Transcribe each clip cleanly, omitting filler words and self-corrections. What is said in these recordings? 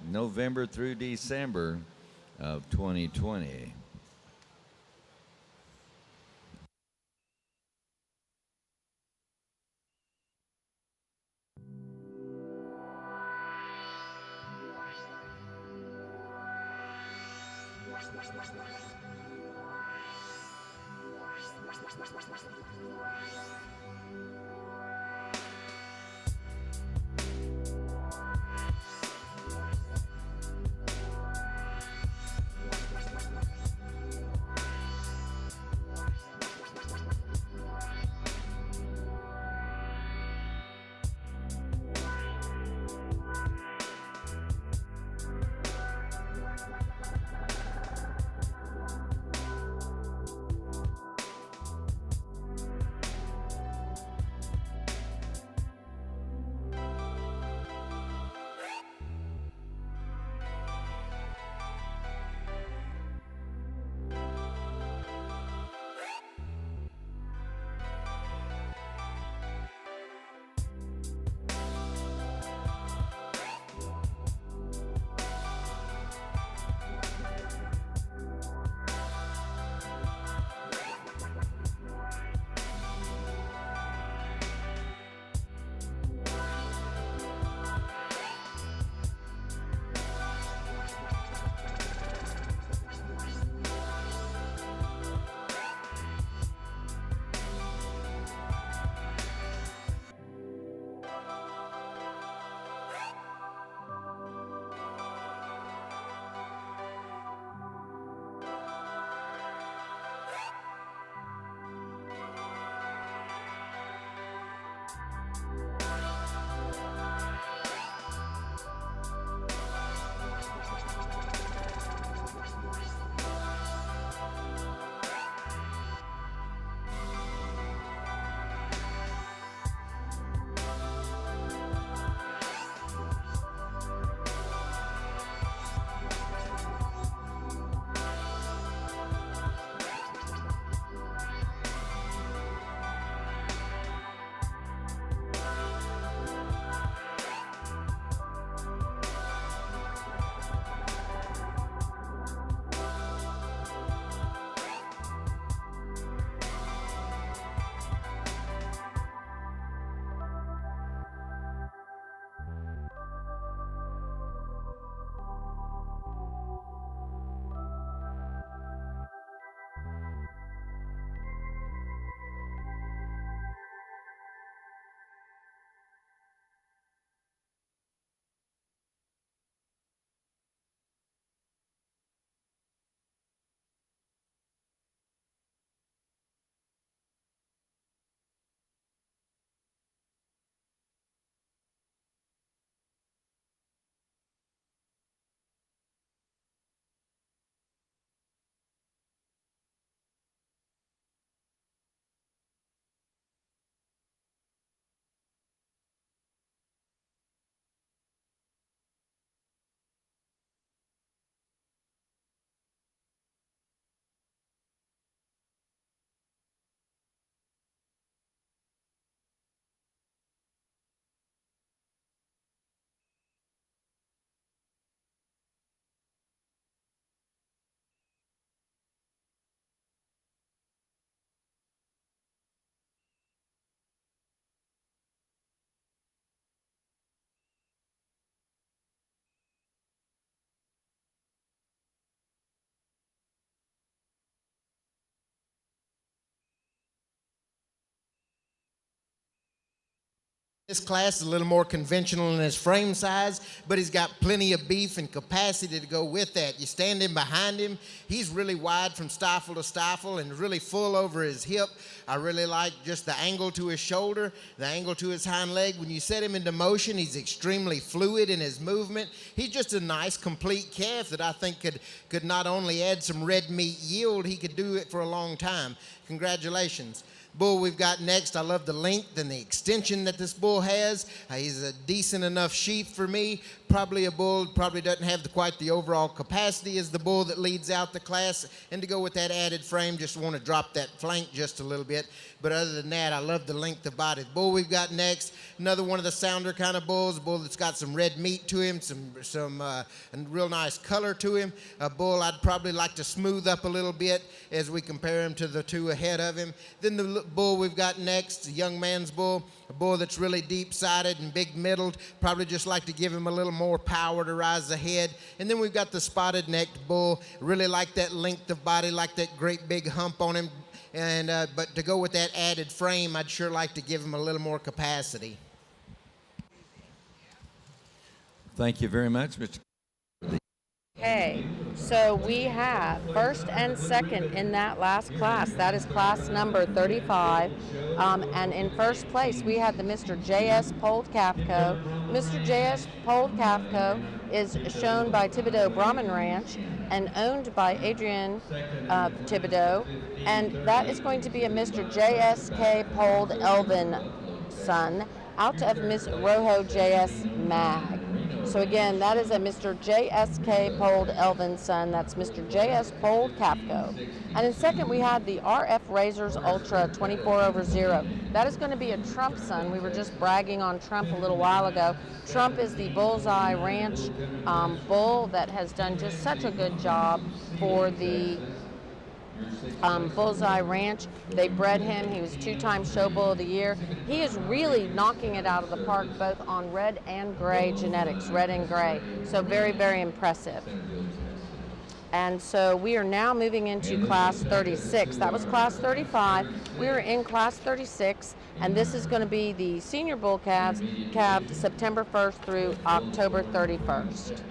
November through December of 2020. This class is a little more conventional in his frame size, but he's got plenty of beef and capacity to go with that. You stand in behind him, he's really wide from stifle to stifle and really full over his hip. I really like just the angle to his shoulder, the angle to his hind leg. When you set him into motion, he's extremely fluid in his movement. He's just a nice, complete calf that I think could not only add some red meat yield, he could do it for a long time. Congratulations. Bull we've got next, I love the length and the extension that this bull has. He's a decent enough sheep for me. probably a bull probably doesn't have quite the overall capacity as the bull that leads out the class. And to go with that added frame, just want to drop that flank just a little bit. But other than that, I love the length of body. The bull we've got next, another one of the sounder kind of bulls, a bull that's got some red meat to him, some real nice color to him. A bull I'd probably like to smooth up a little bit as we compare him to the two ahead of him. Then the bull we've got next, a young man's bull, a bull that's really deep-sided and big-middled. Probably just like to give him a little more power to rise ahead. And then we've got the spotted-necked bull. Really like that length of body, like that great big hump on him. And but to go with that added frame, I'd sure like to give him a little more capacity. Thank you very much, Mr. Okay, so we have first and second in that last class. That is class number 35. And in first place, we had the Mr. J.S. Poldkafko. Mr. J.S. Poldkafko is shown by Thibodeau Brahman Ranch and owned by Adrian Thibodeau. And that is going to be a Mr. J.S.K. Pold Elvin son out of Miss Rojo J.S. Mag. So again, that is a Mr. J.S.K. Pold Elvin son. That's Mr. J.S. Pold Capco. And in second, we had the R.F. Razors Ultra 24/0. That is going to be a Trump son. We were just bragging on Trump a little while ago. Trump is the Bullseye Ranch bull that has done just such a good job for the Bullseye Ranch. They bred him. He was two-time show bull of the year. He is really knocking it out of the park both on red and gray genetics, red and gray. So very, very impressive. And so we are now moving into class 36. That was class 35. We are in class 36, and this is going to be the senior bull calves calved September 1st through October 31st.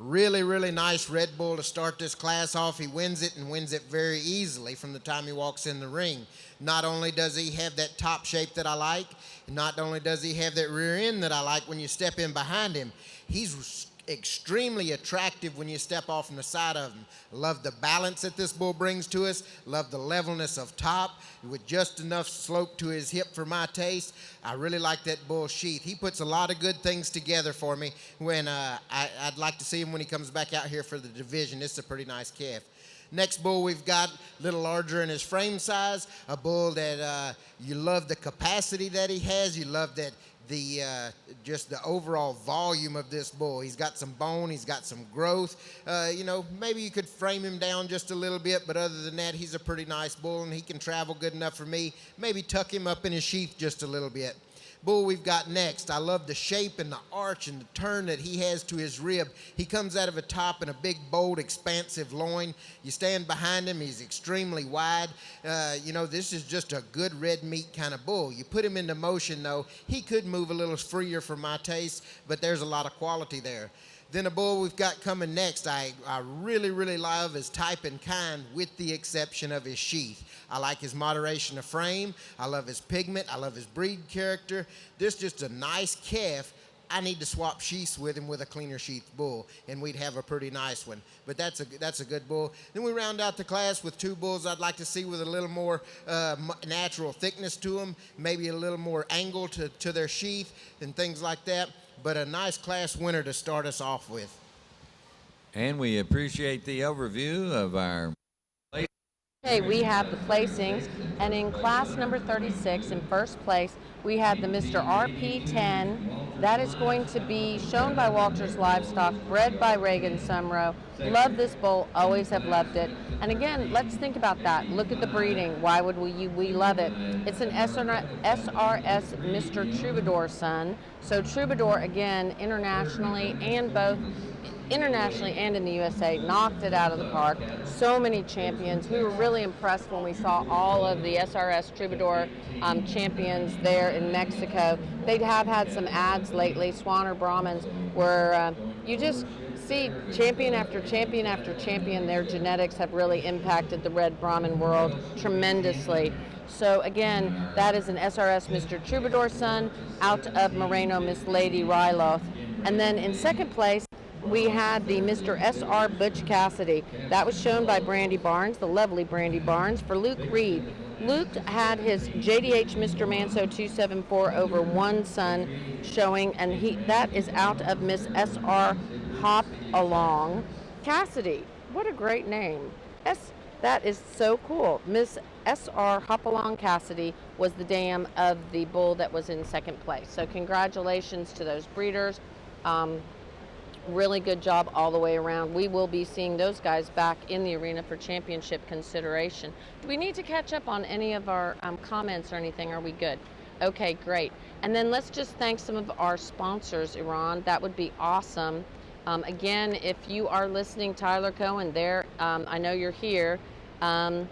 Really, really nice Red Bull to start this class off. He wins it and wins it very easily from the time he walks in the ring. Not only does he have that top shape that I like, not only does he have that rear end that I like when you step in behind him, he's extremely attractive when you step off from the side of him. Love the balance that this bull brings to us. Love the levelness of top with just enough slope to his hip for my taste. I really like that bull sheath. He puts a lot of good things together for me when I'd like to see him when he comes back out here for the division. It's a pretty nice calf. Next bull we've got, a little larger in his frame size, a bull that you love the capacity that he has. You love that just the overall volume of this bull. He's got some bone, he's got some growth. Maybe you could frame him down just a little bit, but other than that, he's a pretty nice bull, and he can travel good enough for me. Maybe tuck him up in his sheath just a little bit. Bull we've got next, I love the shape and the arch and the turn that he has to his rib. He comes out of a top in a big, bold, expansive loin. You stand behind him, he's extremely wide. This is just a good red meat kind of bull. You put him into motion, though, he could move a little freer for my taste, but there's a lot of quality there. Then a bull we've got coming next, I really, really love his type and kind with the exception of his sheath. I like his moderation of frame. I love his pigment. I love his breed character. This is just a nice calf. I need to swap sheaths with him with a cleaner sheath bull, and we'd have a pretty nice one. But that's a good bull. Then we round out the class with two bulls I'd like to see with a little more natural thickness to them, maybe a little more angle to their sheath and things like that. But a nice class winner to start us off with. And we appreciate the overview of our. Okay, we have the placings, and in class number 36, in first place, we had the Mr. RP10. That is going to be shown by Walters Livestock, bred by Reagan Sumrow. Love this bull, always have loved it. And again, let's think about that. Look at the breeding. Why would we love it? It's an SRS Mr. Troubadour son. So Troubadour, again, internationally and in the USA, knocked it out of the park. So many champions. We were really impressed when we saw all of the SRS Troubadour champions there in Mexico. They have had some ads lately, Swan or Brahmans, where you just see champion after champion after champion. Their genetics have really impacted the red Brahman world tremendously. So again, that is an SRS Mr. Troubadour son out of Moreno, Miss Lady Ryloth. And then in second place, we had the Mr. SR Butch Cassidy. That was shown by Brandy Barnes, the lovely Brandy Barnes, for Luke Reed. Luke had his JDH Mr. Manso 274 over one son showing, and that is out of Miss SR Hop Along Cassidy. What a great name. That is so cool. Miss SR Hopalong Cassidy was the dam of the bull that was in second place. So congratulations to those breeders. Really good job all the way around. We will be seeing those guys back in the arena for championship consideration. Do we need to catch up on any of our comments or anything? Are we good? Okay, great. And then let's just thank some of our sponsors, Iran. That would be awesome. Again, if you are listening, Tyler Cohen, there, I know you're here. I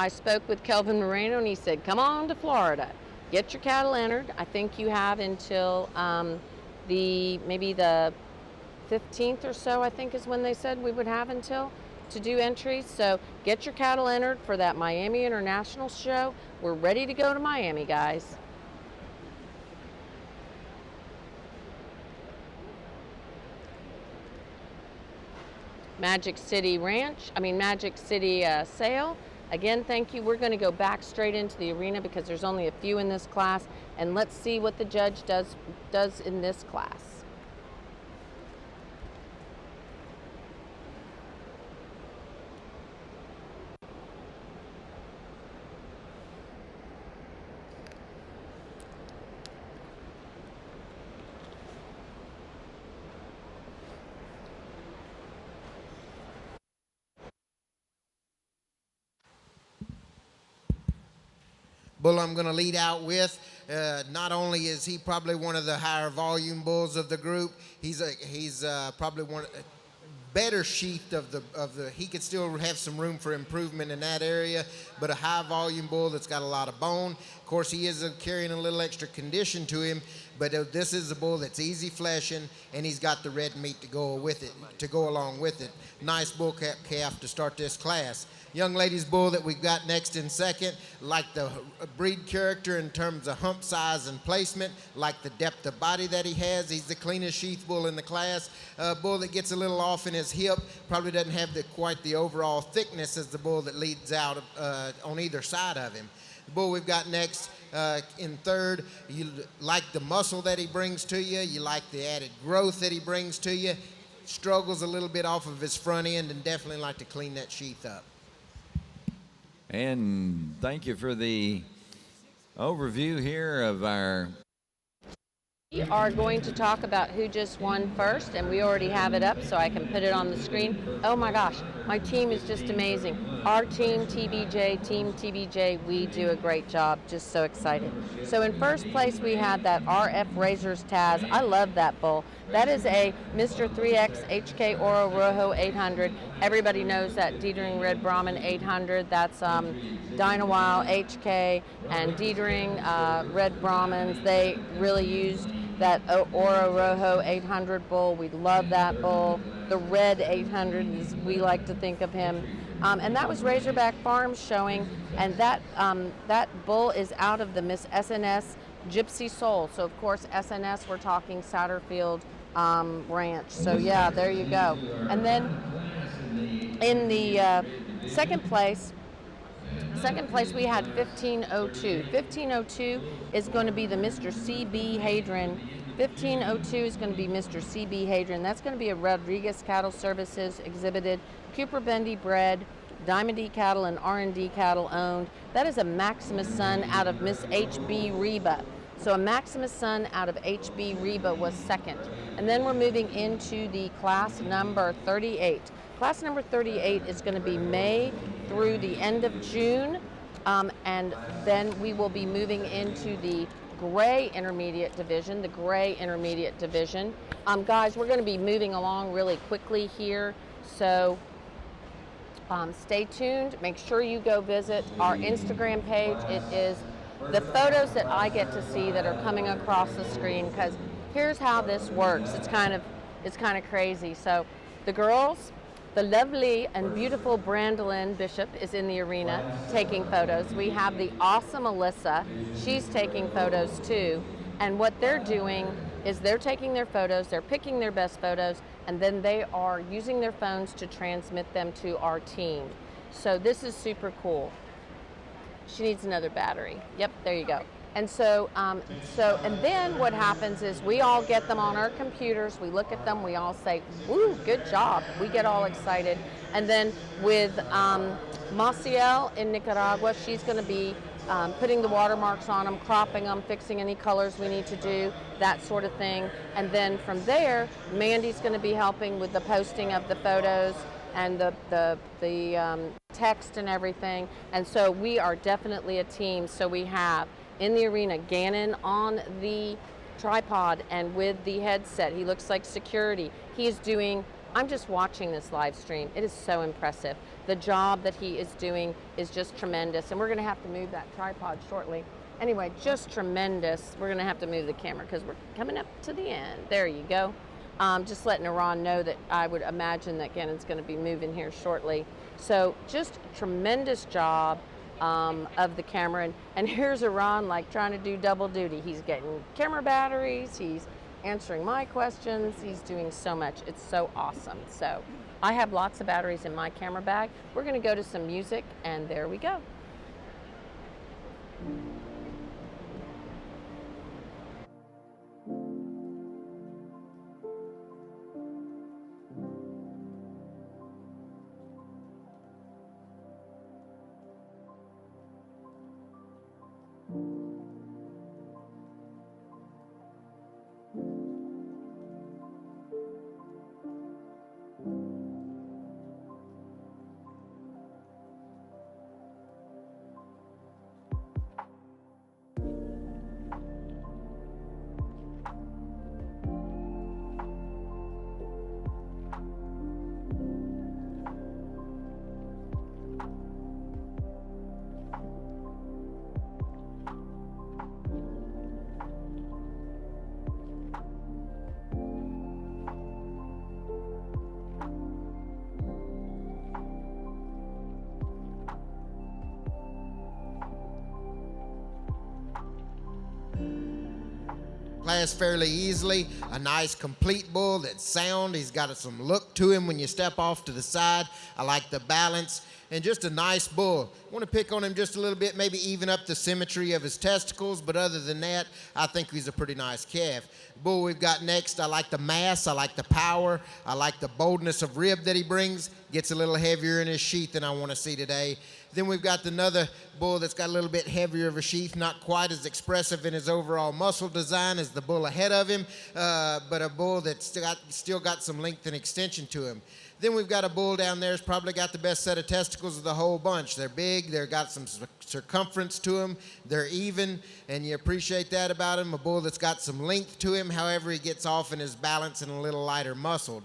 spoke with Kelvin Moreno, and he said, come on to Florida, get your cattle entered. I think you have until maybe the 15th or so, I think is when they said we would have until to do entries. So get your cattle entered for that Miami International show. We're ready to go to Miami, guys. Magic City Sale. Again, thank you. We're going to go back straight into the arena because there's only a few in this class, and let's see what the judge does in this class. Bull I'm going to lead out with, not only is he probably one of the higher volume bulls of the group, he's probably better sheath of the he could still have some room for improvement in that area, but a high volume bull that's got a lot of bone. Of course, he is carrying a little extra condition to him, but this is a bull that's easy fleshing, and he's got the red meat to go with it, to go along with it. Nice bull calf to start this class. Young lady's bull that we've got next in second, like the breed character in terms of hump size and placement, like the depth of body that he has. He's the cleanest sheath bull in the class. Bull that gets a little off in his hip, probably doesn't have quite the overall thickness as the bull that leads out on either side of him. The bull we've got next in third, you like the muscle that he brings to you, you like the added growth that he brings to you, struggles a little bit off of his front end, and definitely like to clean that sheath up. And thank you for the overview here of our... We are going to talk about who just won first, and we already have it up so I can put it on the screen. Oh my gosh, my team is just amazing. Our team TBJ, we do a great job. Just so excited. So in first place we had that RF Razors Taz. I love that bull. That is a Mr. 3X HK Oro Rojo 800. Everybody knows that Dietering Red Brahman 800. That's Dynawile HK and Dietering Red Brahmans. They really used that Oro Rojo 800 bull. We love that bull. The red 800, as we like to think of him. And that was Razorback Farms showing, and that bull is out of the Miss SNS Gypsy Soul. So of course SNS, we're talking Satterfield Ranch. So yeah, there you go. And then in the second place we had 1502. 1502 is going to be the Mr. C.B. Hadron. 1502 is going to be Mr. C.B. Hadron. That's going to be a Rodriguez Cattle Services exhibited, Cooper Bendy bred, Diamond D cattle and R&D cattle owned. That is a Maximus son out of Miss H.B. Reba. So a Maximus son out of H.B. Reba was second. And then we're moving into the class number 38. Class number 38 is going to be May through the end of June, and then we will be moving into the gray intermediate division, guys, we're going to be moving along really quickly here, so stay tuned. Make sure you go visit our Instagram page. It is the photos that I get to see that are coming across the screen, because here's how this works. It's kind of crazy. So the girls, the lovely and beautiful Brandolyn Bishop is in the arena taking photos. We have the awesome Alyssa. She's taking photos too. And what they're doing is they're taking their photos, they're picking their best photos, and then they are using their phones to transmit them to our team. So this is super cool. She needs another battery. Yep, there you go. And so, and then what happens is we all get them on our computers, we look at them, we all say, woo, good job. We get all excited. And then with Maciel in Nicaragua, she's gonna be putting the watermarks on them, cropping them, fixing any colors we need to do, that sort of thing. And then from there, Mandy's gonna be helping with the posting of the photos and the text and everything. And so we are definitely a team. So we have in the arena Gannon on the tripod and with the headset. He looks like security. He is doing, I'm just watching this live stream. It is so impressive. The job that he is doing is just tremendous. And we're gonna have to move that tripod shortly. Anyway, just tremendous. We're gonna have to move the camera because we're coming up to the end. There you go. Just letting Iran know that I would imagine that Gannon's gonna be moving here shortly. So just tremendous job of the camera. And here's Iran like trying to do double duty. He's getting camera batteries, he's answering my questions, he's doing so much. It's so awesome. So I have lots of batteries in my camera bag. We're gonna go to some music, and there we go. class fairly easily. A nice complete bull that's sound. He's got some look to him when you step off to the side. I like the balance. And just a nice bull. I want to pick on him just a little bit, maybe even up the symmetry of his testicles, but other than that, I think he's a pretty nice calf. Bull we've got next, I like the mass, I like the power, I like the boldness of rib that he brings. Gets a little heavier in his sheath than I want to see today. Then we've got another bull that's got a little bit heavier of a sheath, not quite as expressive in his overall muscle design as the bull ahead of him, but a bull that's still got some length and extension to him. Then we've got a bull down there that's probably got the best set of testicles of the whole bunch. They're big, they've got some circumference to them, they're even, and you appreciate that about him. A bull that's got some length to him, however he gets off in his balance and a little lighter muscled.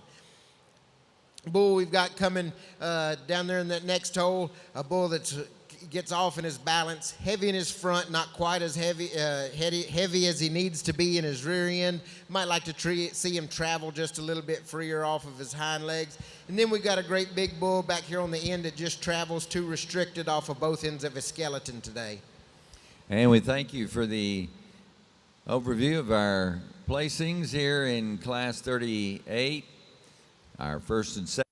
Bull we've got coming down there in that next hole, a bull that gets off in his balance, heavy in his front, not quite as heavy as he needs to be in his rear end. Might like to see him travel just a little bit freer off of his hind legs. And then we've got a great big bull back here on the end that just travels too restricted off of both ends of his skeleton today. And we thank you for the overview of our placings here in Class 38, our first and second.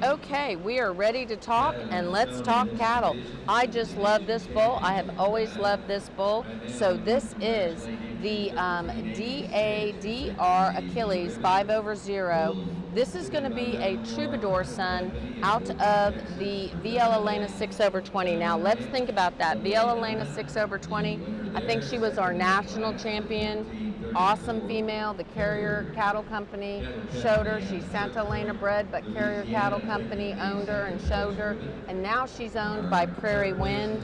Okay, we are ready to talk, and let's talk cattle. I just love this bull. I have always loved this bull. So this is the DADR Achilles 5/0. This is going to be a troubadour son out of the VL Elena 6/20. Now let's think about that. VL Elena 6/20. I think she was our national champion. Awesome female. The Carrier Cattle Company showed her. She's Santa Elena bred, but Carrier Cattle Company owned her and showed her. And now she's owned by Prairie Wind.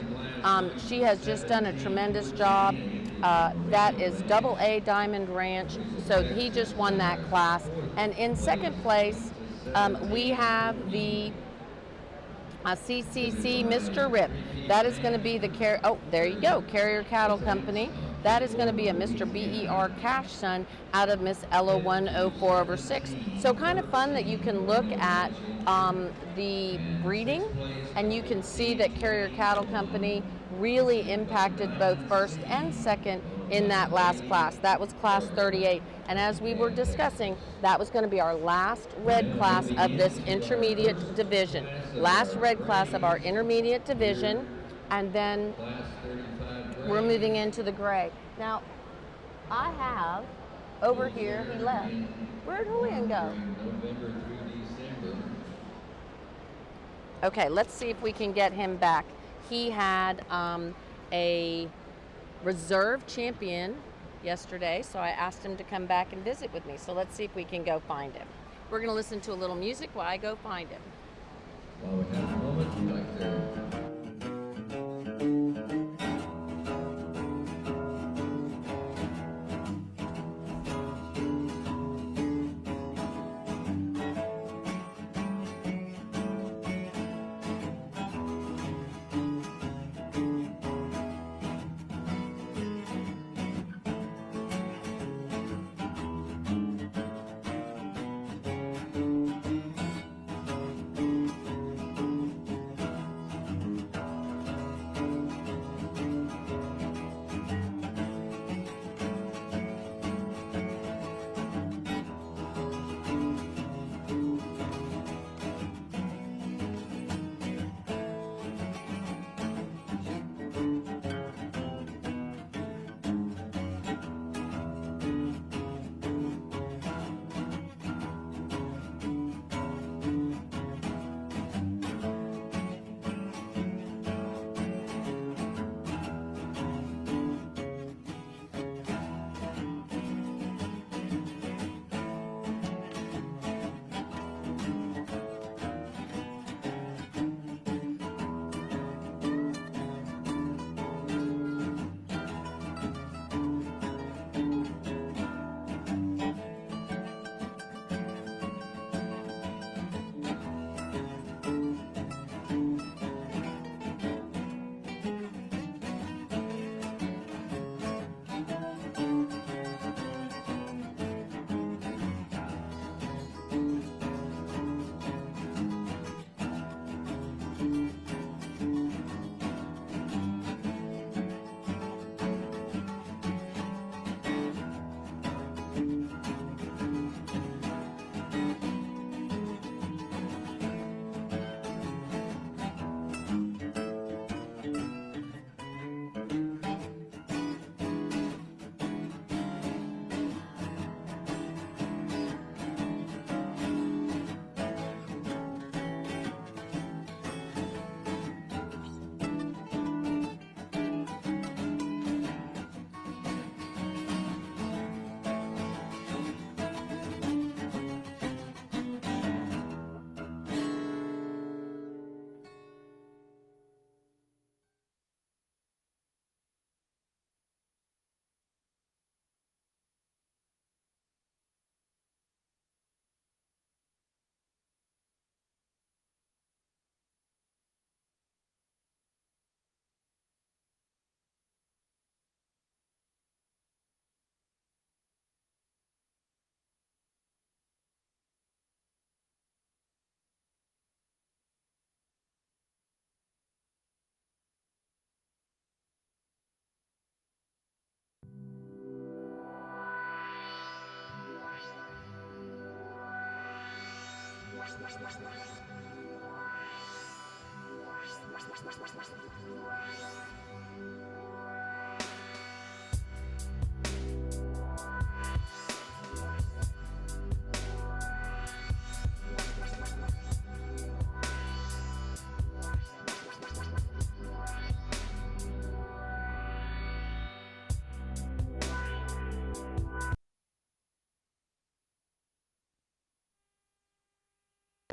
She has just done a tremendous job. That is AA Diamond Ranch. So he just won that class. And in second place, we have the CCC Mr. Rip. That is going to be the there you go, Carrier Cattle Company. That is going to be a Mr. BER Cash son out of Miss Ella 104/6. So kind of fun that you can look at the breeding, and you can see that Carrier Cattle Company really impacted both first and second in that last class. That was class 38. And as we were discussing, that was going to be our last red class of this intermediate division. Last red class of our intermediate division, and then we're moving into the gray. Now, I have over here, he left. Where'd Julian go? Okay, let's see if we can get him back. He had a reserve champion yesterday, so I asked him to come back and visit with me. So let's see if we can go find him. We're going to listen to a little music while I go find him. While we have a moment, we'd like to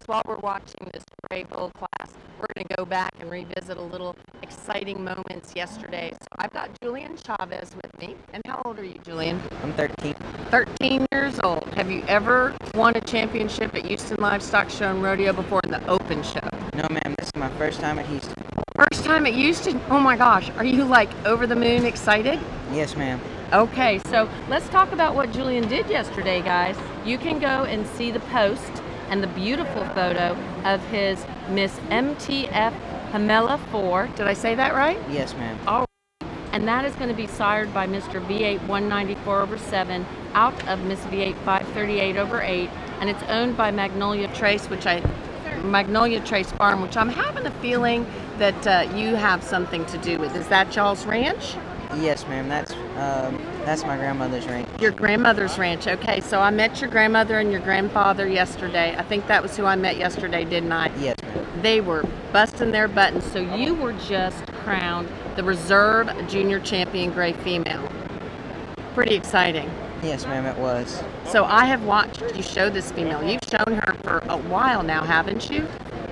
while we're watching this brave little class, we're going to go back and revisit a little exciting moments yesterday. So I've got Julian Chavez with me. And how old are you, Julian? I'm 13. 13 years old. Have you ever won a championship at Houston Livestock Show and Rodeo before in the open show? No, ma'am, this is my first time at Houston. First time at Houston? Oh my gosh. Are you like over the moon excited? Yes, ma'am. Okay, so let's talk about what Julian did yesterday, guys. You can go and see the post and the beautiful photo of his Miss MTF Pamela 4. Did I say that right? Yes, ma'am. All right. And that is going to be sired by Mr. V8 194/7 out of Miss V8 538/8, and it's owned by Magnolia Trace Farm, which I'm having a feeling that you have something to do with. Is that y'all's ranch? Yes, ma'am. That's my grandmother's ranch. Your grandmother's ranch. Okay, so I met your grandmother and your grandfather yesterday. I think that was who I met yesterday, didn't I? Yes, ma'am. They were busting their buttons. So you were just crowned the Reserve Junior Champion Gray Female. Pretty exciting. Yes, ma'am, it was. So I have watched you show this female. You've shown her for a while now, haven't you?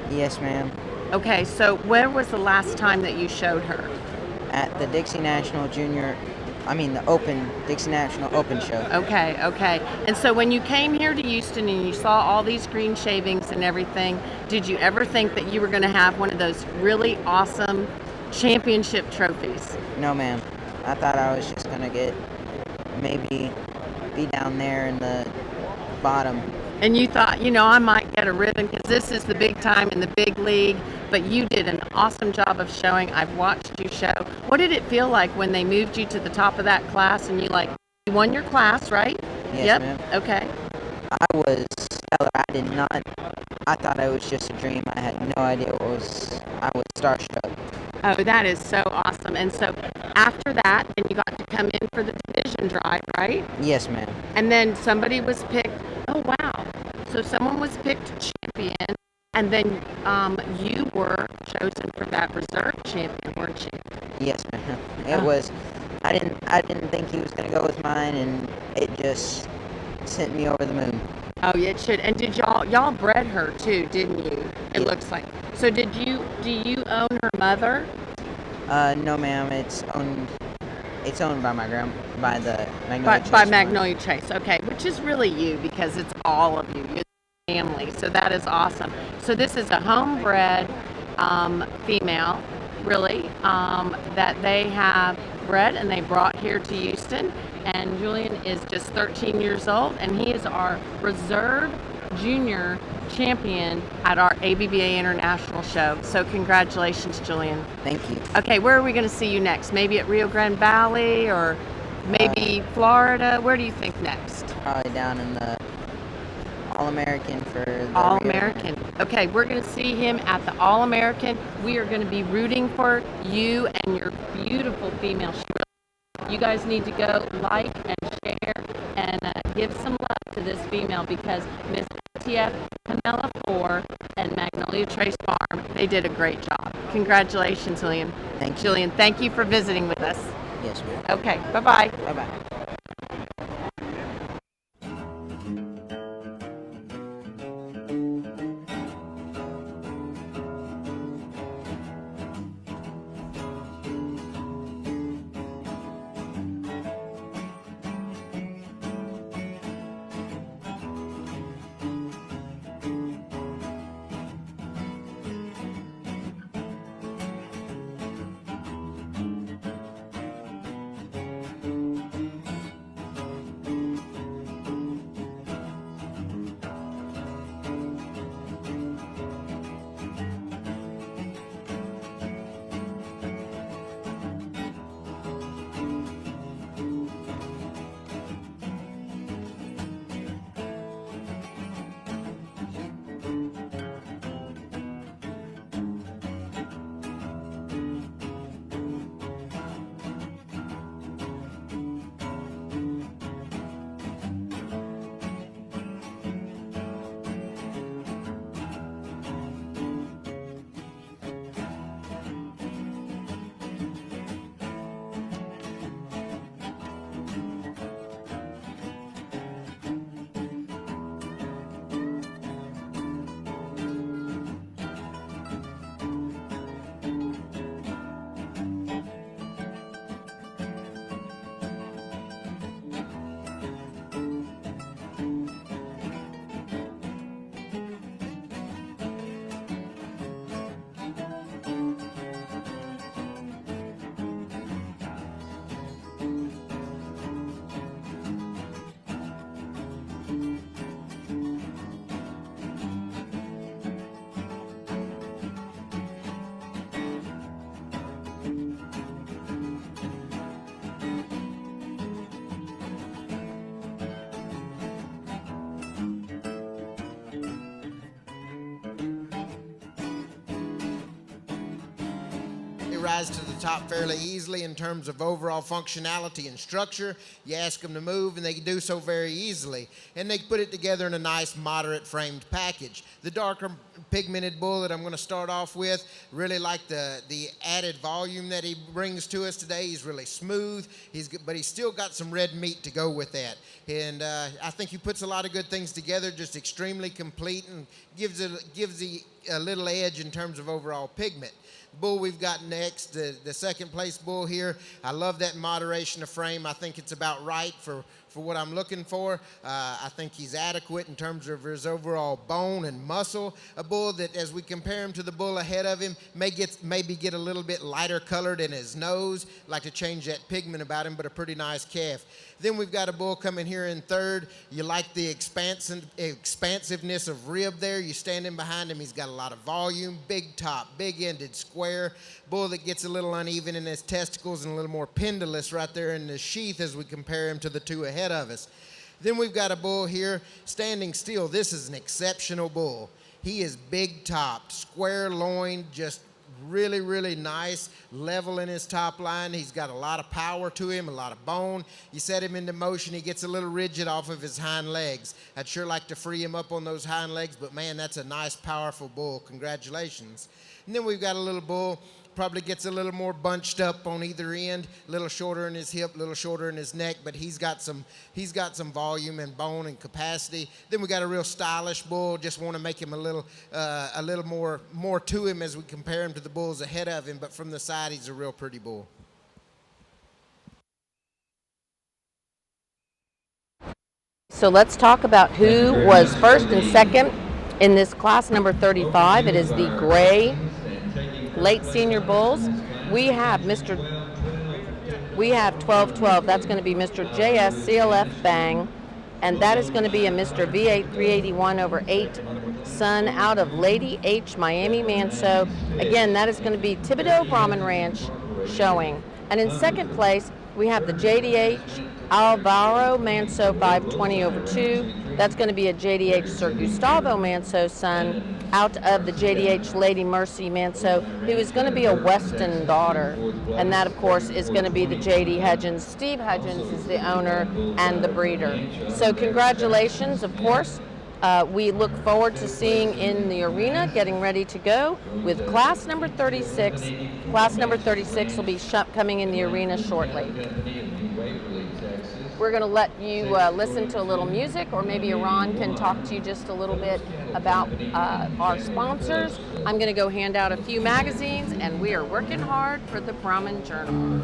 Yes, ma'am. Okay, so where was the last time that you showed her? At the the Dixie National Open Show. Okay. And so when you came here to Houston and you saw all these green shavings and everything, did you ever think that you were going to have one of those really awesome championship trophies? No, ma'am. I thought I was just gonna maybe be down there in the bottom. And you thought, I might get a ribbon because this is the big time in the big league, but you did an awesome job of showing. I've watched you show. What did it feel like when they moved you to the top of that class and you won your class, right? Yes, Yep. ma'am. Okay. I was stellar. I thought it was just a dream. I had no idea what was. I was starstruck. Oh, that is so awesome. And so after that, then you got to come in for the division drive, right? Yes, ma'am. And then somebody was picked. Oh, wow. So someone was picked champion, and then you were chosen for that reserve champion, weren't you? Yes, ma'am. It was. I didn't think he was gonna go with mine, and it just sent me over the moon. Oh, yeah, it should. And did y'all bred her too, didn't you? It Yeah. looks like. So do you own her mother? No, ma'am. It's owned by the Magnolia By Trace Farm. Magnolia Trace, okay, which is really you because it's all of you. You're the family, so that is awesome. So this is a homebred female, really, that they have bred and they brought here to Houston. And Julian is just 13 years old, and he is our reserve junior champion at our ABBA International Show. So congratulations, Julian. Thank you. Okay, where are we going to see you next? Maybe at Rio Grande Valley or maybe Florida? Where do you think next? Probably down in the All-American for the All-American. Okay, we're going to see him at the All-American. We are going to be rooting for you and your beautiful female. You guys need to go like and share and give some love to this female because Miss TF Pamela 4 and Magnolia Trace Farm, they did a great job. Congratulations, Julian. Thank you. Julian, thank you for visiting with us. Yes, ma'am. Okay, bye-bye. Bye-bye. rise to the top fairly easily in terms of overall functionality and structure. You ask them to move, and they do so very easily. And they put it together in a nice, moderate framed package. The darker pigmented bull that I'm going to start off with, really like the added volume that he brings to us today. He's really smooth, but he's still got some red meat to go with that. And I think he puts a lot of good things together, just extremely complete, and gives a little edge in terms of overall pigment. Bull we've got next, the second place bull here. I love that moderation of frame. I think it's about right for what I'm looking for. I think he's adequate in terms of his overall bone and muscle. A bull that, as we compare him to the bull ahead of him, maybe get a little bit lighter colored in his nose. Like to change that pigment about him, but a pretty nice calf. Then we've got a bull coming here in third. You like the expansiveness of rib there. You stand in behind him, he's got a lot of volume, big top, big-ended square. Bull that gets a little uneven in his testicles and a little more pendulous right there in the sheath as we compare him to the two ahead of us. Then we've got a bull here standing still. This is an exceptional bull. He is big-topped, square-loined, just really, really nice, level in his top line. He's got a lot of power to him, a lot of bone. You set him into motion, he gets a little rigid off of his hind legs. I'd sure like to free him up on those hind legs, but man, that's a nice, powerful bull. Congratulations. And then we've got a little bull, probably gets a little more bunched up on either end, a little shorter in his hip, a little shorter in his neck, but he's got some volume and bone and capacity. Then we got a real stylish bull. Just want to make him a little more to him as we compare him to the bulls ahead of him, but from the side he's a real pretty bull. So let's talk about who was first and second in this class number 35. It is the gray late senior bulls. We have 1212. That's going to be Mr. JS CLF Bang, and that is going to be a Mr. V8 381 over 8 son out of Lady H Miami Manso. Again, that is going to be Thibodeau Brahman Ranch showing. And in second place, we have the JDH Alvaro Manso 520 over 2. That's going to be a JDH Sir Gustavo Manso son out of the JDH Lady Mercy Manso, who is going to be a Weston daughter. And that, of course, is going to be the JD Hudgens. Steve Hudgens is the owner and the breeder. So congratulations, of course. We look forward to seeing in the arena, getting ready to go with class number 36. Class number 36 will be coming in the arena shortly. We're going to let you listen to a little music, or maybe Iran can talk to you just a little bit about our sponsors. I'm going to go hand out a few magazines, and we are working hard for the Brahman Journal.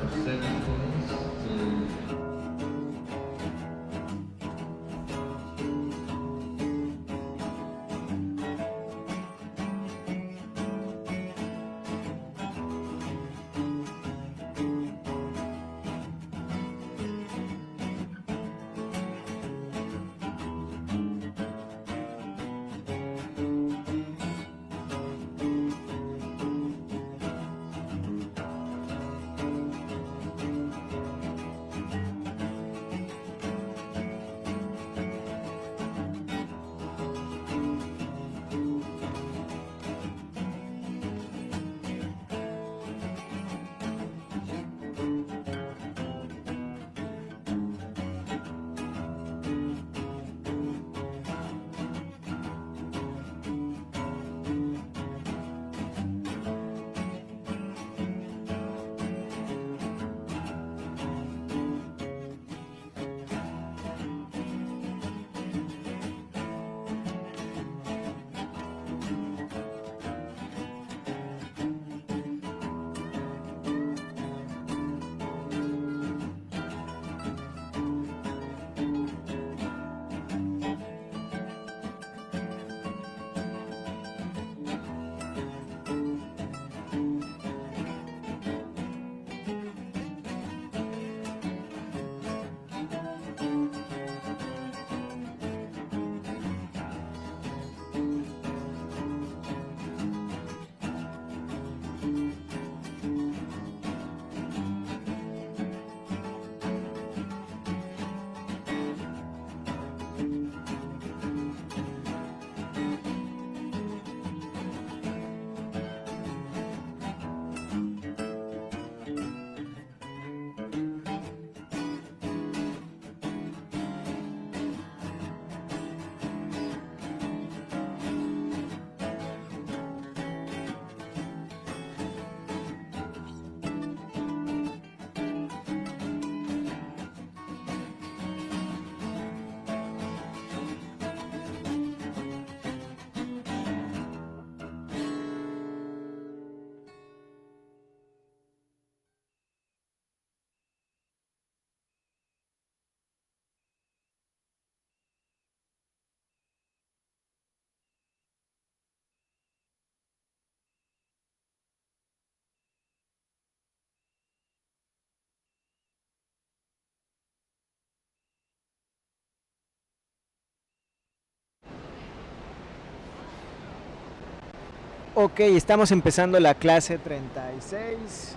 Ok, estamos empezando la clase 36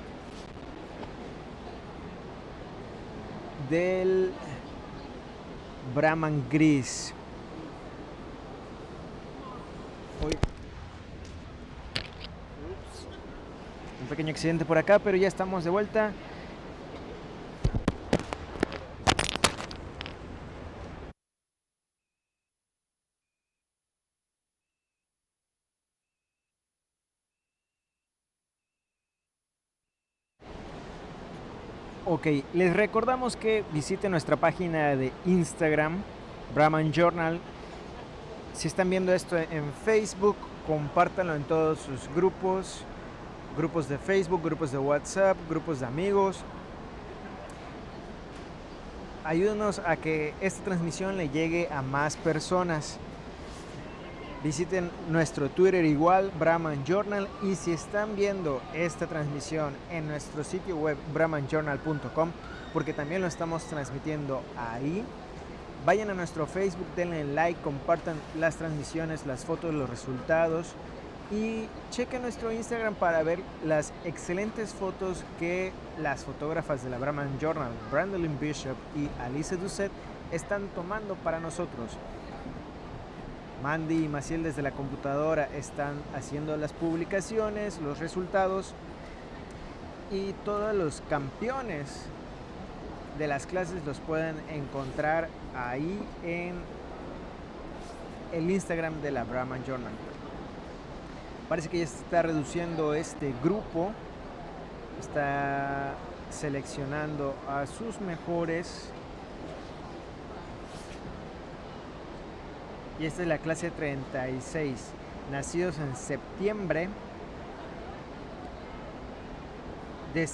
del Brahman gris. Uy. Ups. Un pequeño accidente por acá, pero ya estamos de vuelta. Ok, les recordamos que visiten nuestra página de Instagram, Brahman Journal. Si están viendo esto en Facebook, compártanlo en todos sus grupos de Facebook, grupos de WhatsApp, grupos de amigos. Ayúdenos a que esta transmisión le llegue a más personas. Visiten nuestro Twitter igual, Brahman Journal, y si están viendo esta transmisión en nuestro sitio web brahmanjournal.com, porque también lo estamos transmitiendo ahí, vayan a nuestro Facebook, denle like, compartan las transmisiones, las fotos, los resultados, y chequen nuestro Instagram para ver las excelentes fotos que las fotógrafas de la Brahman Journal, Brandolyn Bishop y Alice Doucet, están tomando para nosotros. Mandy y Maciel desde la computadora están haciendo las publicaciones, los resultados, y todos los campeones de las clases los pueden encontrar ahí en el Instagram de la Brahman Journal. Parece que ya se está reduciendo este grupo, está seleccionando a sus mejores. Y esta es la clase 36, nacidos en septiembre, del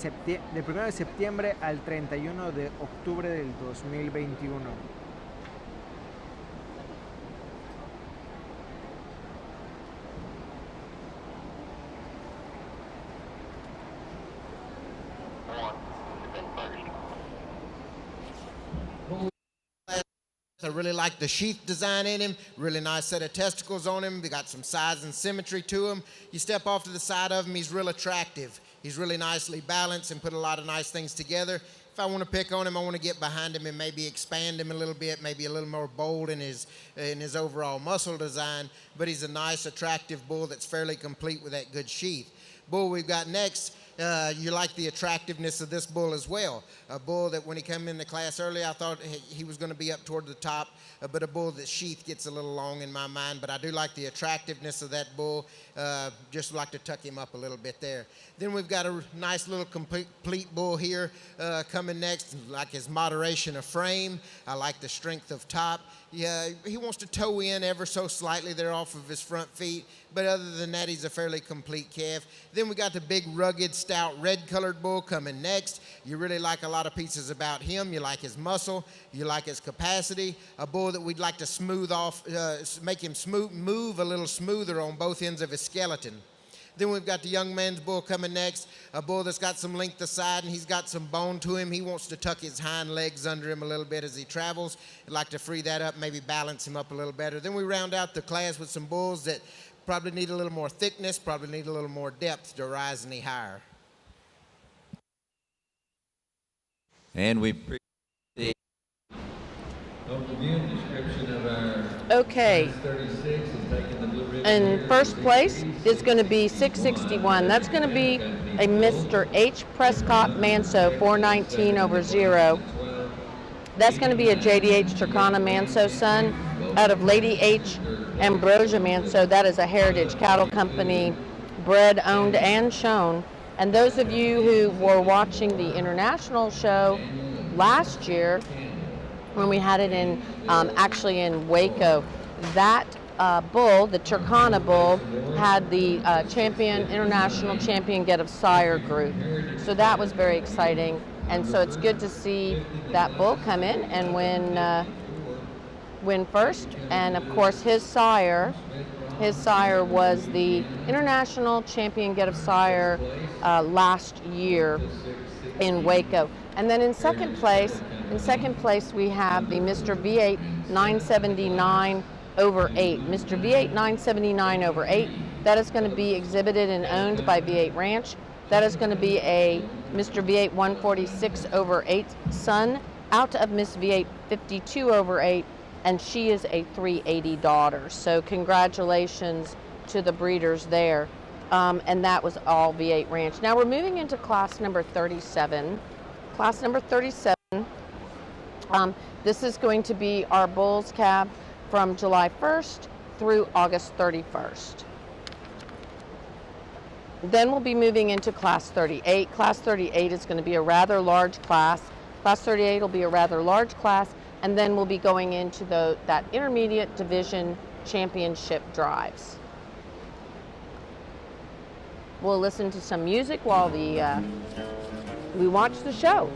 1 de septiembre al 31 de octubre del 2021. I really like the sheath design in him. Really nice set of testicles on him. They got some size and symmetry to him. You step off to the side of him, he's real attractive. He's really nicely balanced and put a lot of nice things together. If I want to pick on him, I want to get behind him and maybe expand him a little bit, maybe a little more bold in his overall muscle design. But he's a nice, attractive bull that's fairly complete with that good sheath. Bull we've got next, you like the attractiveness of this bull as well. A bull that when he came into class early, I thought he was going to be up toward the top, but a bull that sheath gets a little long in my mind. But I do like the attractiveness of that bull. Just like to tuck him up a little bit there. Then we've got a nice little complete bull here coming next, like his moderation of frame. I like the strength of top. Yeah, he wants to toe in ever so slightly there off of his front feet, but other than that, he's a fairly complete calf. Then we got the big, rugged, stout, red-colored bull coming next. You really like a lot of pieces about him. You like his muscle. You like his capacity. A bull that we'd like to smooth off, make him move a little smoother on both ends of his skeleton. Then we've got the young man's bull coming next, a bull that's got some length of side and he's got some bone to him. He wants to tuck his hind legs under him a little bit as he travels. I'd like to free that up, maybe balance him up a little better. Then we round out the class with some bulls that probably need a little more thickness, probably need a little more depth to rise any higher. And we appreciate the overview and description of our Okay. class 36 and taking the blue ribbon. In here. first place is going to be 661. That's going to be a Mr. H. Prescott Manso, 419 over 0. That's going to be a JDH Turkana Manso son out of Lady H. Ambrosia Manso. That is a Heritage Cattle Company, bred, owned, and shown. And those of you who were watching the international show last year, when we had it in, actually in Waco, that bull, the Turkana bull, had the international champion get of sire group. So that was very exciting. And so it's good to see that bull come in and win first. And of course his sire was the international champion get of sire last year in Waco. And then in second place we have the Mr. V8 979 over 8. Mr. V8 979 over 8. That is going to be exhibited and owned by V8 Ranch. That is going to be a Mr. V8 146/8 son out of Miss V8 52/8, and she is a 380 daughter. So congratulations to the breeders there. And that was all V8 Ranch. Now we're moving into class number 37. Class number 37, this is going to be our Bulls Cab from July 1st through August 31st. Then we'll be moving into class 38. Class 38 is going to be a rather large class. Class 38 will be a rather large class, and then we'll be going into that intermediate division championship drives. We'll listen to some music while we watch the show.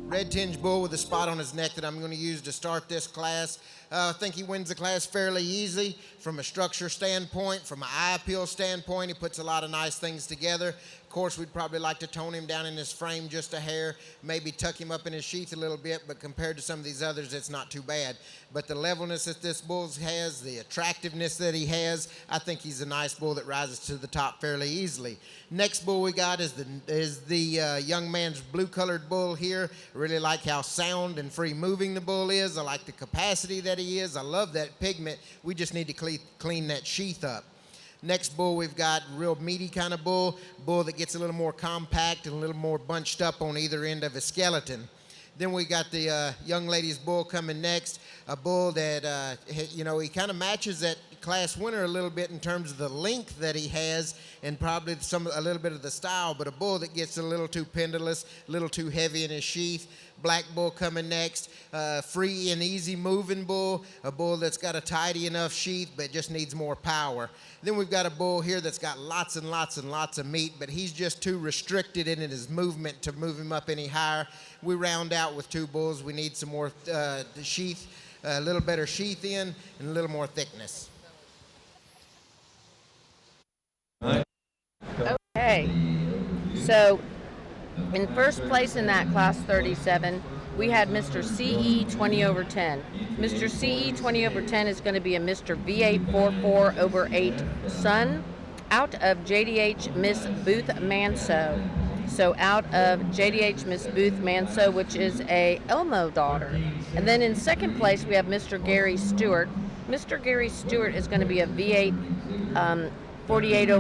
Red tinge bull with a spot on his neck that I'm going to use to start this class. I think he wins the class fairly easy from a structure standpoint, from an eye appeal standpoint. He puts a lot of nice things together. Of course, we'd probably like to tone him down in his frame just a hair, maybe tuck him up in his sheath a little bit, but compared to some of these others, it's not too bad. But the levelness that this bull has, the attractiveness that he has, I think he's a nice bull that rises to the top fairly easily. Next bull we got is the young man's blue-colored bull here. Really like how sound and free-moving the bull is. I like the capacity that he is. I love that pigment. We just need to clean that sheath up. Next bull we've got real meaty kind of bull that gets a little more compact and a little more bunched up on either end of his skeleton. Then we got the young lady's bull coming next, a bull that, he kind of matches that class winner a little bit in terms of the length that he has and probably a little bit of the style, but a bull that gets a little too pendulous, a little too heavy in his sheath. Black bull coming next, free and easy moving bull, a bull that's got a tidy enough sheath but just needs more power. Then we've got a bull here that's got lots and lots and lots of meat, but he's just too restricted in his movement to move him up any higher. We round out with two bulls. We need some more sheath, a little better sheath in, and a little more thickness. Okay, so in first place in that class 37, we had Mr. CE 20 over 10. Mr. CE 20 over 10 is going to be a Mr. V844 over 8 son out of JDH Miss Booth Manso. So out of JDH Miss Booth Manso, which is a Elmo daughter. And then in second place, we have Mr. Gary Stewart. Mr. Gary Stewart is going to be a V8 48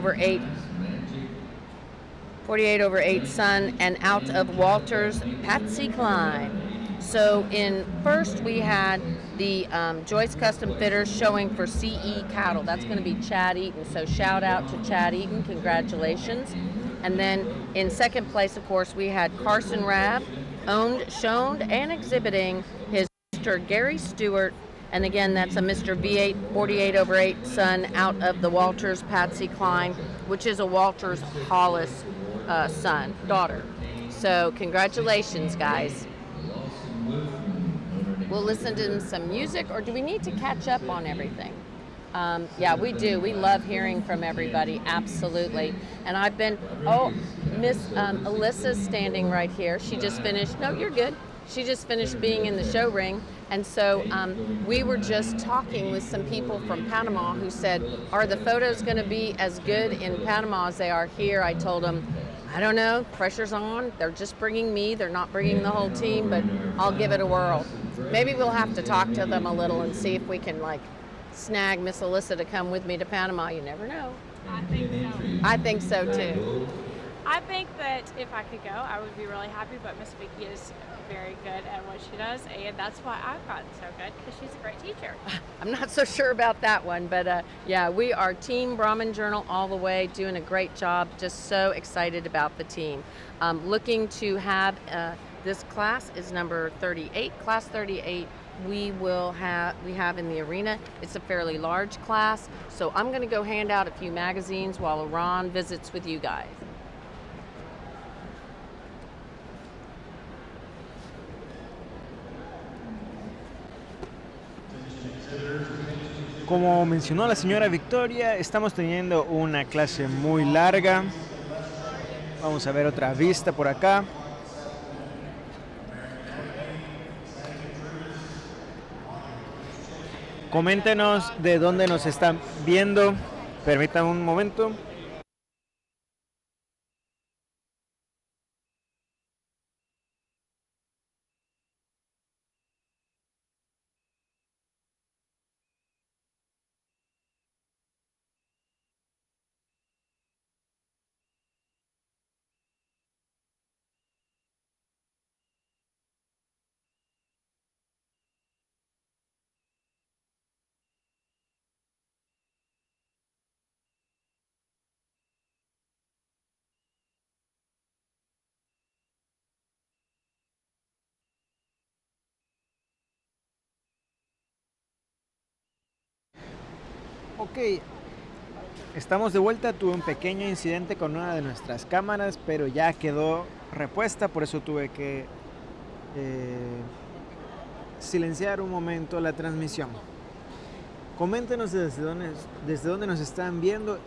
over 8 son, and out of Walters, Patsy Klein. So in first we had the Joyce Custom Fitters showing for CE cattle. That's going to be Chad Eaton. So shout out to Chad Eaton, congratulations. And then in second place, of course, we had Carson Rabb, owned, shown, and exhibiting his Mr. Gary Stewart. And again, that's a Mr. V8 48 over 8 son out of the Walters, Patsy Klein, which is a Walters Hollis daughter. So congratulations, guys. We'll listen to some music, or do we need to catch up on everything? Yeah, we do. We love hearing from everybody, absolutely. And I've been, Miss Alyssa's standing right here. She just finished, no, you're good. She just finished being in the show ring. And so we were just talking with some people from Panama who said, are the photos going to be as good in Panama as they are here? I told them, I don't know, pressure's on. They're just bringing me. They're not bringing the whole team, but I'll give it a whirl. Maybe we'll have to talk to them a little and see if we can, snag Miss Alyssa to come with me to Panama. You never know. I think so. I think so, too. I think that if I could go, I would be really happy, but Miss Vicky is very good at what she does, and that's why I've gotten so good, because she's a great teacher. I'm not so sure about that one, but yeah, we are Team Brahman Journal all the way, doing a great job. Just so excited about the team. Looking to have, this class is number 38, class 38. We have in the arena. It's a fairly large class, so I'm going to go hand out a few magazines while Ron visits with you guys. Como mencionó la señora Victoria, estamos teniendo una clase muy larga. Vamos a ver otra vista por acá. Coméntenos de dónde nos están viendo. Permítanme un momento. Ok, estamos de vuelta. Tuve un pequeño incidente con una de nuestras cámaras, pero ya quedó repuesta, por eso tuve que silenciar un momento la transmisión. Coméntenos desde dónde nos están viendo.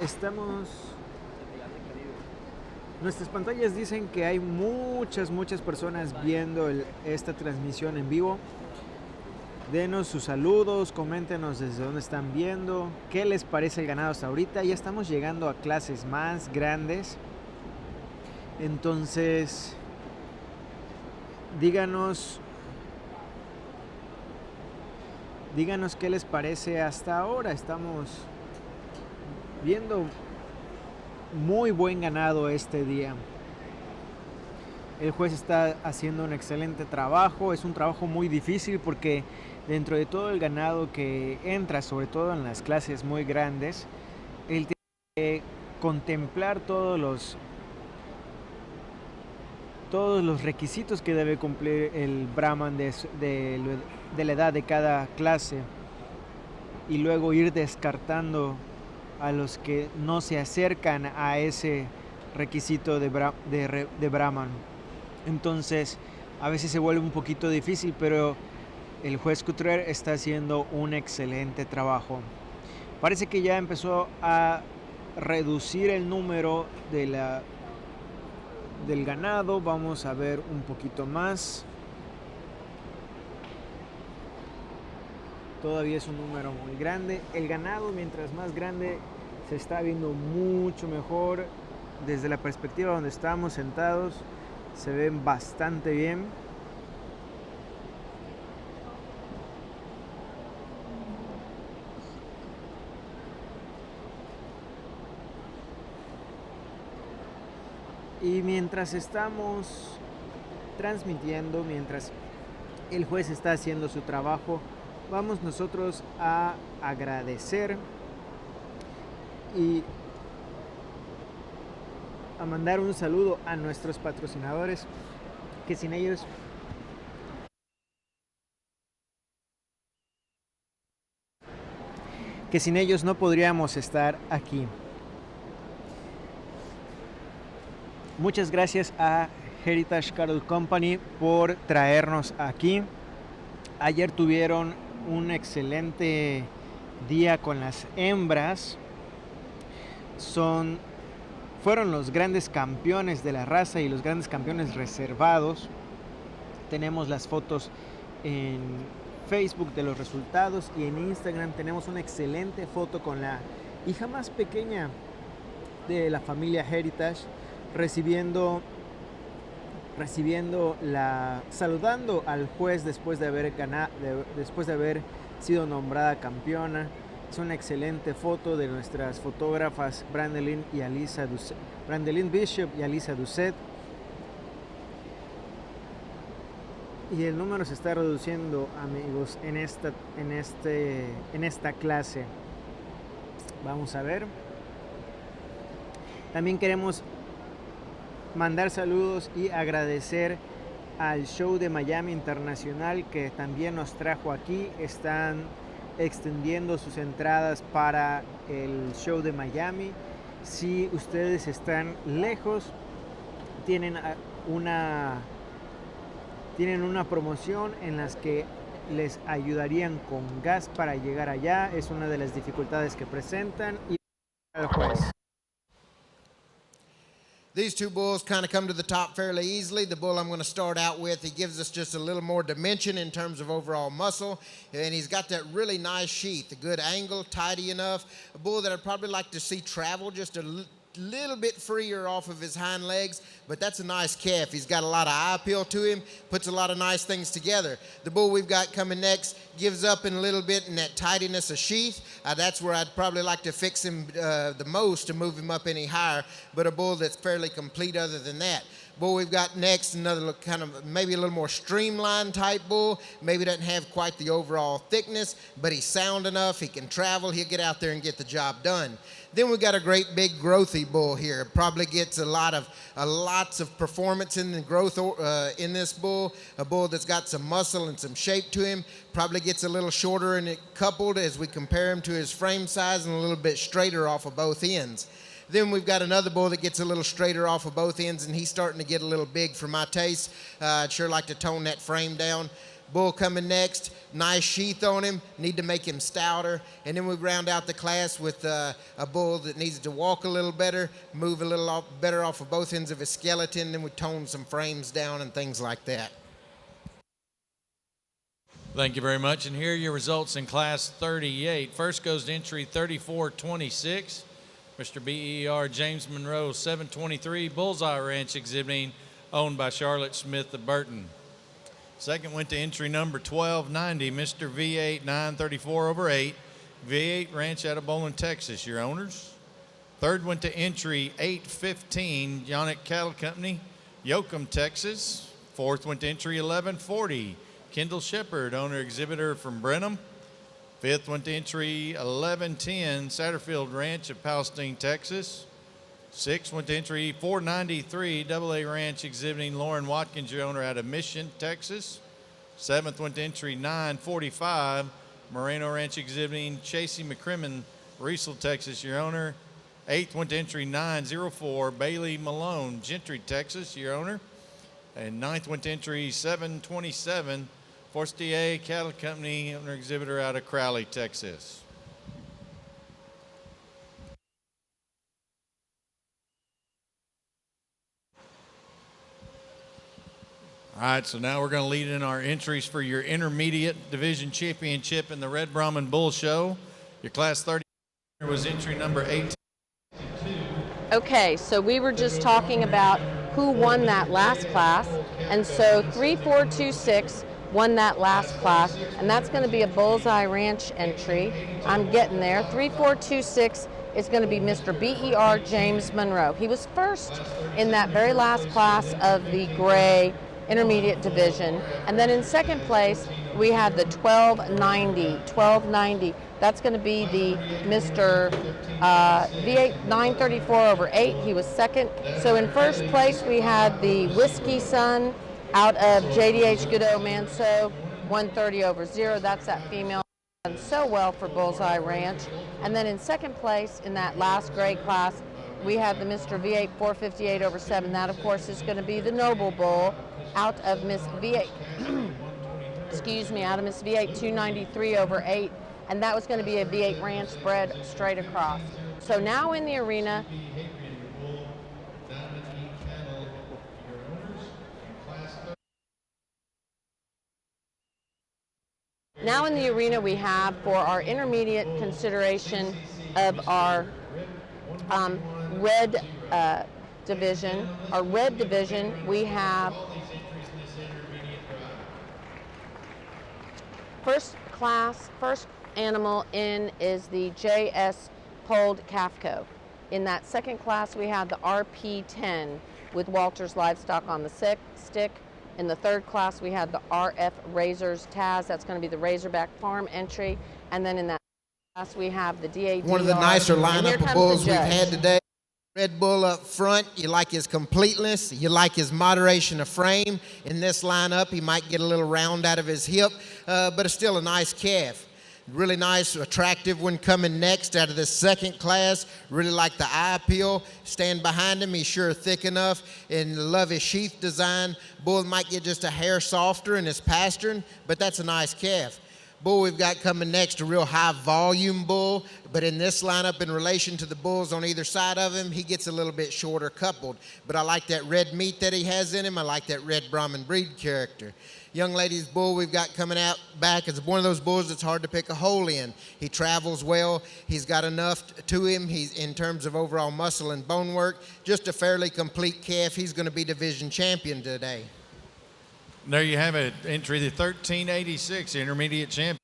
Nuestras pantallas dicen que hay muchas personas viendo esta transmisión en vivo. Denos sus saludos, coméntenos desde dónde están viendo, qué les parece el ganado hasta ahorita. Ya estamos llegando a clases más grandes. Entonces, díganos qué les parece hasta ahora. Estamos viendo muy buen ganado este día. El juez está haciendo un excelente trabajo. Es un trabajo muy difícil porque dentro de todo el ganado que entra, sobre todo en las clases muy grandes, él tiene que contemplar todos los requisitos que debe cumplir el Brahman de la edad de cada clase, y luego ir descartando a los que no se acercan a ese requisito de Brahman. Entonces a veces se vuelve un poquito difícil, pero el juez Couturier está haciendo un excelente trabajo. Parece que ya empezó a reducir el número del ganado. Vamos a ver un poquito más. Todavía es un número muy grande. El ganado, mientras más grande, se está viendo mucho mejor. Desde la perspectiva donde estamos sentados, se ven bastante bien. Y mientras estamos transmitiendo, mientras el juez está haciendo su trabajo, vamos nosotros a agradecer y a mandar un saludo a nuestros patrocinadores, que sin ellos no podríamos estar aquí. Muchas gracias a Heritage Cattle Company por traernos aquí. Ayer tuvieron un excelente día con las hembras. Fueron los grandes campeones de la raza y los grandes campeones reservados. Tenemos las fotos en Facebook de los resultados, y en Instagram tenemos una excelente foto con la hija más pequeña de la familia Heritage, saludando al juez después de haber sido nombrada campeona. Es una excelente foto de nuestras fotógrafas Brandelyn Bishop y Alisa Doucet. Y el número se está reduciendo, amigos, en esta clase. Vamos a ver. También queremos mandar saludos y agradecer al show de Miami Internacional, que también nos trajo aquí. Están extendiendo sus entradas para el show de Miami. Si ustedes están lejos, tienen una promoción en las que les ayudarían con gas para llegar allá. Es una de las dificultades que presentan. Y el juez. These two bulls kind of come to the top fairly easily. The bull I'm going to start out with, he gives us just a little more dimension in terms of overall muscle, and he's got that really nice sheath, a good angle, tidy enough. A bull that I'd probably like to see travel just a little bit freer off of his hind legs, but that's a nice calf. He's got a lot of eye appeal to him, puts a lot of nice things together. The bull we've got coming next gives up in a little bit in that tidiness of sheath. That's where I'd probably like to fix him the most to move him up any higher, but a bull that's fairly complete other than that. Bull we've got next, another kind of maybe a little more streamlined type bull. Maybe doesn't have quite the overall thickness, but he's sound enough. He can travel. He'll get out there and get the job done. Then we've got a great big growthy bull here. Probably gets lots of performance in the growth in this bull. A bull that's got some muscle and some shape to him. Probably gets a little shorter and coupled as we compare him to his frame size, and a little bit straighter off of both ends. Then we've got another bull that gets a little straighter off of both ends, and he's starting to get a little big for my taste. I'd sure like to tone that frame down. Bull coming next, nice sheath on him, need to make him stouter. And then we round out the class with a bull that needs to walk a little better, move a little better off of both ends of his skeleton. Then we tone some frames down and things like that. Thank you very much. And here are your results in Class 38. First goes to entry 3426. Mr. BER James Monroe, 723. Bullseye Ranch exhibiting, owned by Charlotte Smith of Burton. Second went to entry number 1290, Mr. V8 934 over 8. V8 Ranch out of Bowling, Texas, your owners. Third went to entry 815, Yonick Cattle Company, Yoakum, Texas. Fourth went to entry 1140, Kendall Shepard, owner exhibitor from Brenham. Fifth went to entry 1110, Satterfield Ranch of Palestine, Texas. Sixth went to entry 493, AA Ranch exhibiting Lauren Watkins, your owner out of Mission, Texas. Seventh went to entry 945, Moreno Ranch exhibiting Chasey McCrimmon, Riesel, Texas, your owner. Eighth went to entry 904, Bailey Malone, Gentry, Texas, your owner. And ninth went to entry 727, Forstier Cattle Company, owner exhibitor out of Crowley, Texas. All right, so now we're going to lead in our entries for your intermediate division championship in the Red Brahman Bull Show. Your Class 30 was entry number 18. Okay, so we were just talking about who won that last class, and so 3426 won that last class, and that's going to be a Bullseye Ranch entry. I'm getting there. 3426 is going to be Mr. BER James Monroe. He was first in that very last class of the gray intermediate division, and then in second place we had the 1290. That's going to be the Mr. V8 934 over 8. He was second. So in first place we had the Whiskey Sun out of JDH Godot Manso, 130 over 0. That's that female. Done so well for Bullseye Ranch. And then in second place in that last gray class we had the Mr. V8 458 over 7. That of course is going to be the Noble Bull out of Miss V8, excuse me, out of Miss V8 293 over 8, and that was going to be a V8 Ranch bred straight across. So now in the arena, we have for our intermediate consideration of our red division. Our red division, we have first animal in is the JS Polled Calfco. In that second class, we have the RP10 with Walters Livestock on the stick. In the third class, we had the RF Razors Taz. That's going to be the Razorback Farm entry. And then in that class, we have the DADR. One of the nicer lineup of bulls we've had today. Red Bull up front, you like his completeness, you like his moderation of frame. In this lineup, he might get a little round out of his hip, but it's still a nice calf. Really nice, attractive one coming next out of the second class. Really like the eye appeal. Stand behind him, he's sure thick enough, and love his sheath design. Bull might get just a hair softer in his pasturing, but that's a nice calf. Bull we've got coming next, a real high volume bull, but in this lineup in relation to the bulls on either side of him, he gets a little bit shorter coupled. But I like that red meat that he has in him. I like that red Brahman breed character. Young lady's bull we've got coming out back is one of those bulls that's hard to pick a hole in. He travels well. He's got enough to him. He's in terms of overall muscle and bone work, just a fairly complete calf. He's going to be division champion today. There you have it, entry the 1386 intermediate champion.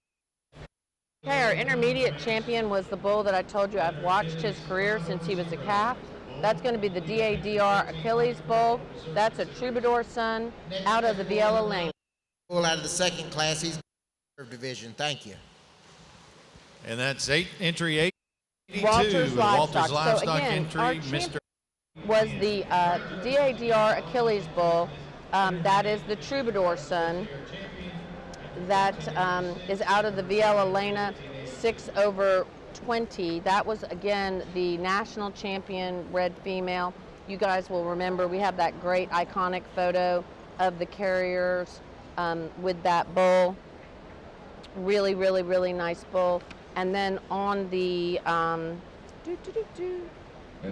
Okay, our intermediate champion was the bull that I told you I've watched his career since he was a calf. That's going to be the DADR Achilles bull. That's a Troubadour son out of the Viella Lane. Bull out of the second class, he's division. Thank you. And that's entry 882. Walters Livestock. Livestock So again, entry, our Mr. was the DADR Achilles bull. That is the Troubadour son. That is out of the Viella Lena 6 over 20. That was, again, the national champion red female. You guys will remember we have that great iconic photo of the carriers with that bull. Really, really, really nice bull. And then on the And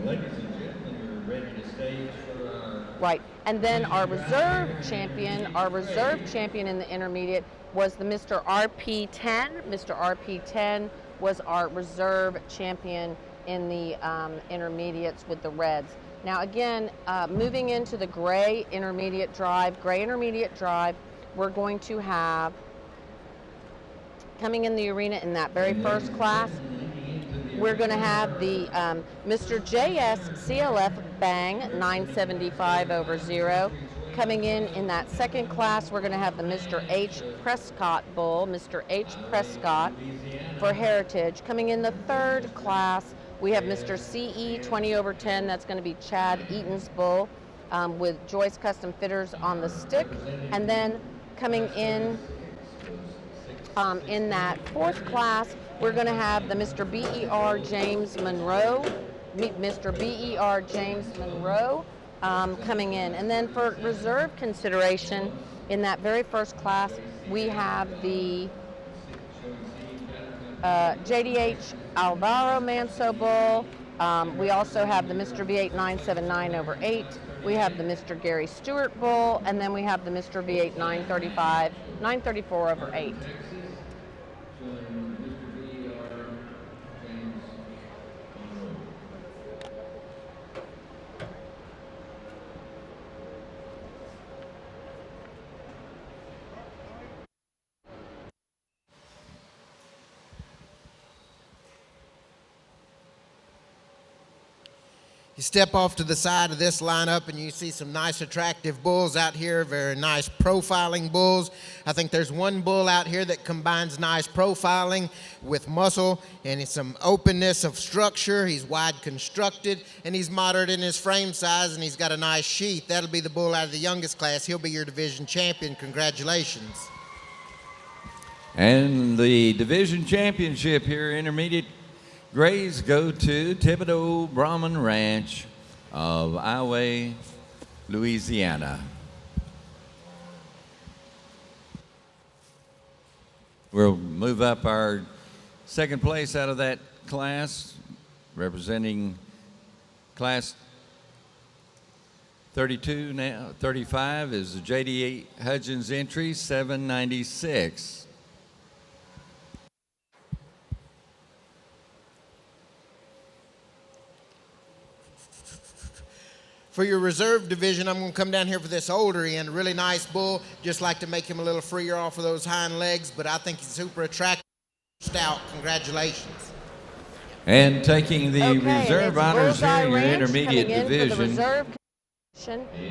ladies and gentlemen, we're ready to stage for our right, and then our reserve champion in the intermediate was the Mr. RP10. Mr. RP10 was our reserve champion in the intermediates with the reds. Now again, moving into the gray intermediate drive, we're going to have, coming in the arena in that very first class, we're going to have the Mr. JS CLF Bang 975 over 0. Coming in that second class, we're going to have the Mr. H Prescott Bull, Mr. H Prescott for Heritage. Coming in the third class, we have Mr. CE 20 over 10. That's going to be Chad Eaton's bull with Joyce Custom Fitters on the stick. And then coming in that fourth class, we're going to have the Mr. BER James Monroe, coming in. And then for reserve consideration, in that very first class, we have the JDH Alvaro Manso Bull. We also have the Mr. V8 979 over 8. We have the Mr. Gary Stewart Bull, and then we have the Mr. V8 934 over 8. You step off to the side of this lineup and you see some nice attractive bulls out here, very nice profiling bulls. I think there's one bull out here that combines nice profiling with muscle and some openness of structure. He's wide constructed and he's moderate in his frame size and he's got a nice sheath. That'll be the bull out of the youngest class. He'll be your division champion. Congratulations. And the division championship here, intermediate grays, go to Thibodeau Brahman Ranch of Iowa, Louisiana. We'll move up our second place out of that class, representing class 32 now. 35 is the J.D. Hudgens entry, 796. For your reserve division, I'm going to come down here for this older end. Really nice bull. Just like to make him a little freer off of those hind legs, but I think he's super attractive, stout. Congratulations. And taking the reserve honors here in your Ranch intermediate coming in division. for the reserve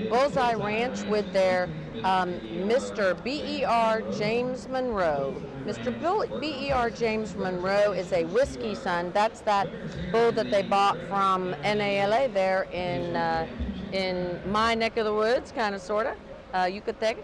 Bullseye Ranch with their Mr. BER James Monroe. Mr. BER James Monroe is a whiskey son. That's that bull that they bought from NALA there in my neck of the woods, kind of, sort of, Yucatec.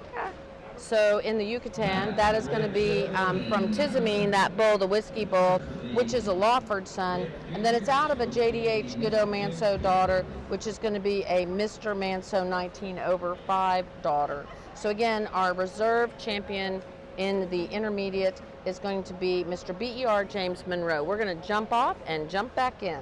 So in the Yucatan, that is going to be from Tizamine, that bull, the whiskey bull, which is a Lawford son. And then it's out of a JDH Goodo Manso daughter, which is going to be a Mr. Manso 19 over 5 daughter. So again, our reserve champion in the intermediate is going to be Mr. BER James Monroe. We're going to jump off and jump back in.